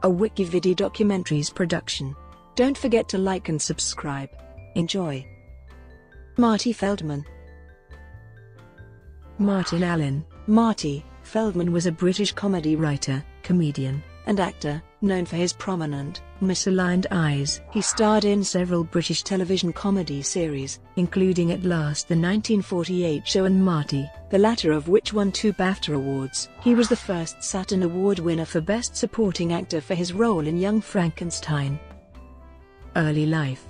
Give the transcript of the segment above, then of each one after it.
a WikiVidi Documentaries production. Don't forget to like and subscribe. Enjoy. Marty Feldman. Martin Allen. Marty Feldman was a British comedy writer, comedian, and actor, known for his prominent, misaligned eyes. He starred in several British television comedy series, including At Last the 1948 Show and Marty, the latter of which won 2 BAFTA awards. He was the first Saturn Award winner for Best Supporting Actor for his role in Young Frankenstein. Early life.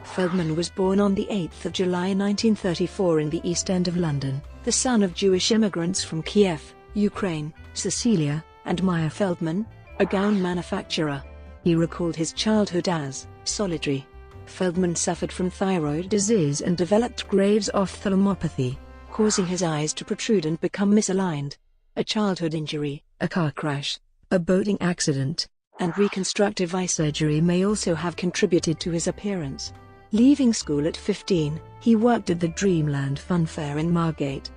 Feldman was born on 8 July 1934 in the East End of London, the son of Jewish immigrants from Kiev, Ukraine, Cecilia, and Maya Feldman, a gown manufacturer. He recalled his childhood as solitary. Feldman suffered from thyroid disease and developed Graves' ophthalmopathy, causing his eyes to protrude and become misaligned. A childhood injury, a car crash, a boating accident, and reconstructive eye surgery may also have contributed to his appearance. Leaving school at 15, he worked at the Dreamland Fun Fair in Margate,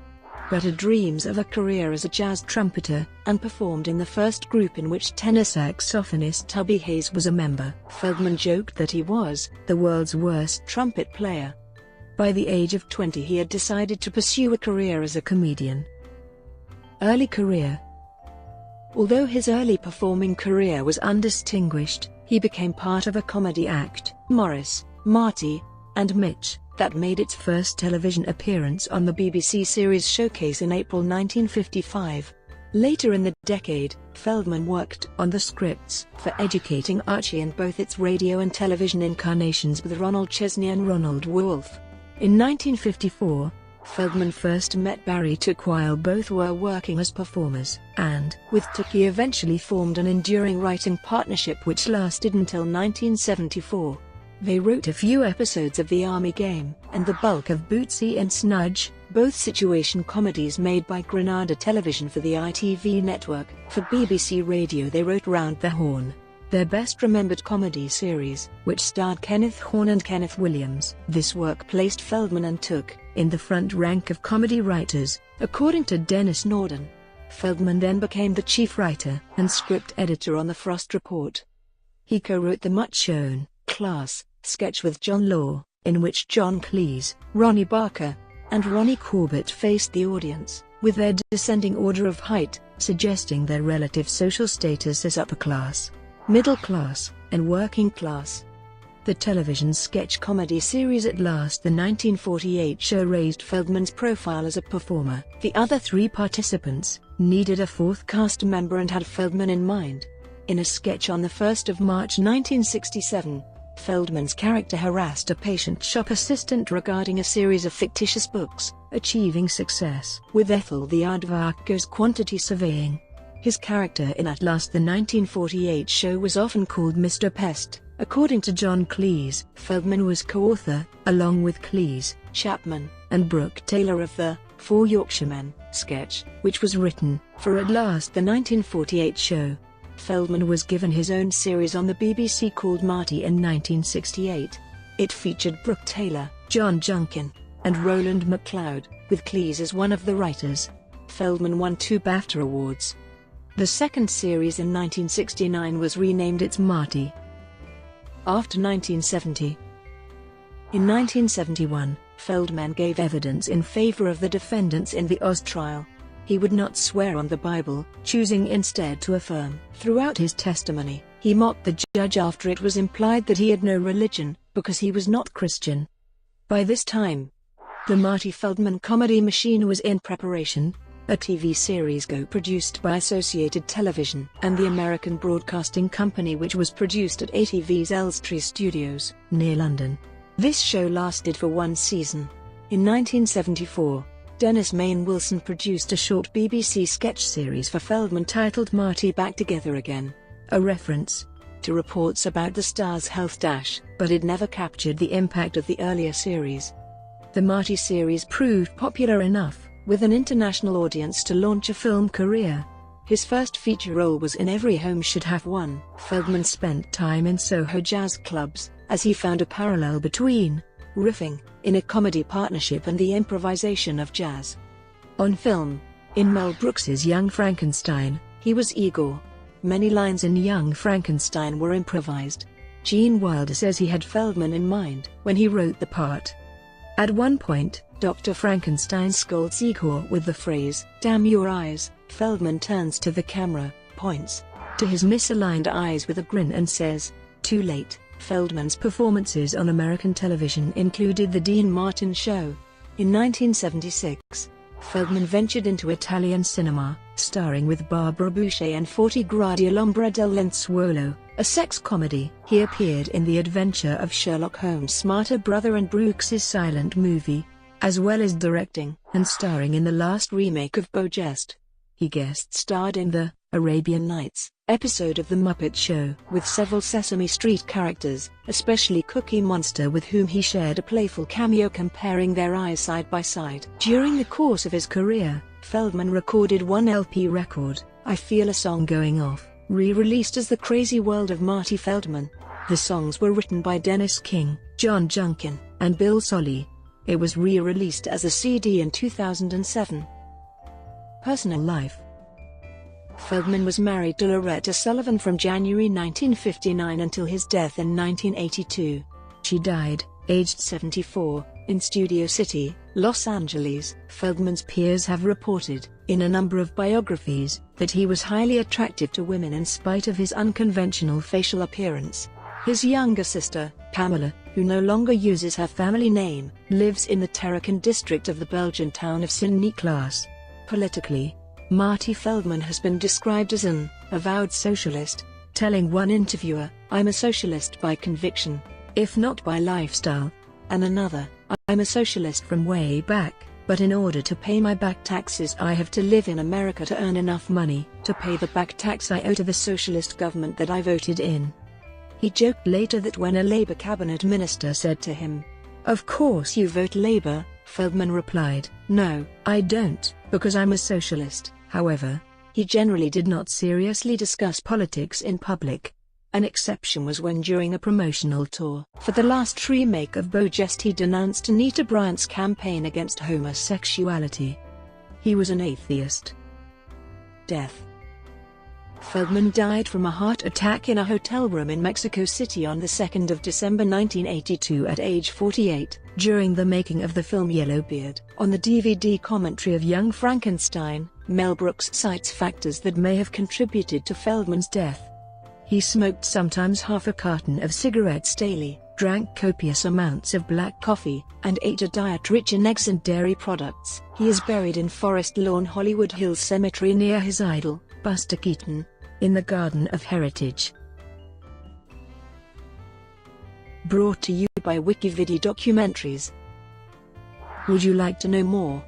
but had dreams of a career as a jazz trumpeter, and performed in the first group in which tenor saxophonist Tubby Hayes was a member. Feldman joked that he was the world's worst trumpet player. By the age of 20 he had decided to pursue a career as a comedian. Early career. Although his early performing career was undistinguished, he became part of a comedy act, Morris, Marty, and Mitch, that made its first television appearance on the BBC series Showcase in April 1955. Later in the decade, Feldman worked on the scripts for Educating Archie and both its radio and television incarnations with Ronald Chesney and Ronald Wolfe. In 1954, Feldman first met Barry Took while both were working as performers, and with Took he eventually formed an enduring writing partnership which lasted until 1974. They wrote a few episodes of The Army Game, and the bulk of Bootsy and Snudge, both situation comedies made by Granada Television for the ITV network. For BBC Radio they wrote Round the Horne, their best remembered comedy series, which starred Kenneth Horne and Kenneth Williams. This work placed Feldman and Took in the front rank of comedy writers, according to Dennis Norden. Feldman then became the chief writer and script editor on The Frost Report. He co-wrote the much-shown Class sketch with John Law, in which John Cleese, Ronnie Barker, and Ronnie Corbett faced the audience, with their descending order of height, suggesting their relative social status as upper class, middle class, and working class. The television sketch comedy series At Last the 1948 Show raised Feldman's profile as a performer. The other 3 participants needed a 4th cast member and had Feldman in mind. In a sketch on the 1st of March 1967, Feldman's character harassed a patient shop assistant regarding a series of fictitious books, achieving success with Ethel the Aardvark Goes Quantity Surveying. His character in At Last the 1948 Show was often called Mr. Pest. According to John Cleese, Feldman was co-author, along with Cleese, Chapman, and Brooke Taylor of the Four Yorkshiremen sketch, which was written for At Last the 1948 Show. Feldman was given his own series on the BBC called Marty in 1968. It featured Brooke Taylor, John Junkin, and Roland McLeod, with Cleese as one of the writers. Feldman won 2 BAFTA awards. The second series in 1969 was renamed It's Marty. After 1970. In 1971, Feldman gave evidence in favor of the defendants in the Oz trial. He would not swear on the Bible, choosing instead to affirm. Throughout his testimony, he mocked the judge after it was implied that he had no religion, because he was not Christian. By this time, the Marty Feldman comedy machine was in preparation, a TV series co-produced by Associated Television and the American Broadcasting Company, which was produced at ATV's Elstree Studios, near London. This show lasted for 1 season. In 1974, Dennis Main Wilson produced a short BBC sketch series for Feldman titled Marty Back Together Again, a reference to reports about the star's health, but it never captured the impact of the earlier series. The Marty series proved popular enough, with an international audience, to launch a film career. His first feature role was in Every Home Should Have One. Feldman spent time in Soho jazz clubs, as he found a parallel between riffing in a comedy partnership and the improvisation of jazz. On film, in Mel Brooks's Young Frankenstein, he was Igor. Many lines in Young Frankenstein were improvised. Gene Wilder says he had Feldman in mind when he wrote the part. At one point, Dr. Frankenstein scolds Igor with the phrase, "Damn your eyes." Feldman turns to the camera, points to his misaligned eyes with a grin and says, "Too late." Feldman's performances on American television included The Dean Martin Show. In 1976, Feldman ventured into Italian cinema, starring with Barbara Boucher and 40 Gradi all'ombra del lenzuolo, a sex comedy. He appeared in The Adventure of Sherlock Holmes' smarter brother and Brooks's silent movie, as well as directing and starring in the last remake of Beau Geste. He guest-starred in the Arabian Nights episode of The Muppet Show with several Sesame Street characters, especially Cookie Monster, with whom he shared a playful cameo comparing their eyes side by side. During the course of his career, Feldman recorded one LP record, I Feel a Song Going Off, re-released as The Crazy World of Marty Feldman. The songs were written by Dennis King, John Junkin, and Bill Solly. It was re-released as a CD in 2007. Personal life. Feldman was married to Loretta Sullivan from January 1959 until his death in 1982. She died, aged 74, in Studio City, Los Angeles. Feldman's peers have reported, in a number of biographies, that he was highly attractive to women in spite of his unconventional facial appearance. His younger sister, Pamela, who no longer uses her family name, lives in the Terrican district of the Belgian town of Sint-Niklaas. Politically, Marty Feldman has been described as an avowed socialist, telling one interviewer, "I'm a socialist by conviction, if not by lifestyle," and another, "I'm a socialist from way back, but in order to pay my back taxes I have to live in America to earn enough money to pay the back tax I owe to the socialist government that I voted in." He joked later that when a Labour cabinet minister said to him, "Of course you vote Labour," Feldman replied, "No, I don't, because I'm a socialist." However, he generally did not seriously discuss politics in public. An exception was when during a promotional tour for the last remake of Beau Geste he denounced Anita Bryant's campaign against homosexuality. He was an atheist. Death. Feldman died from a heart attack in a hotel room in Mexico City on the 2nd of December 1982 at age 48, during the making of the film Yellowbeard. On the DVD commentary of Young Frankenstein, Mel Brooks cites factors that may have contributed to Feldman's death. He smoked sometimes half a carton of cigarettes daily, drank copious amounts of black coffee, and ate a diet rich in eggs and dairy products. He is buried in Forest Lawn Hollywood Hills Cemetery near his idol, Buster Keaton, in the Garden of Heritage. Brought to you by Wikividi Documentaries. Would you like to know more?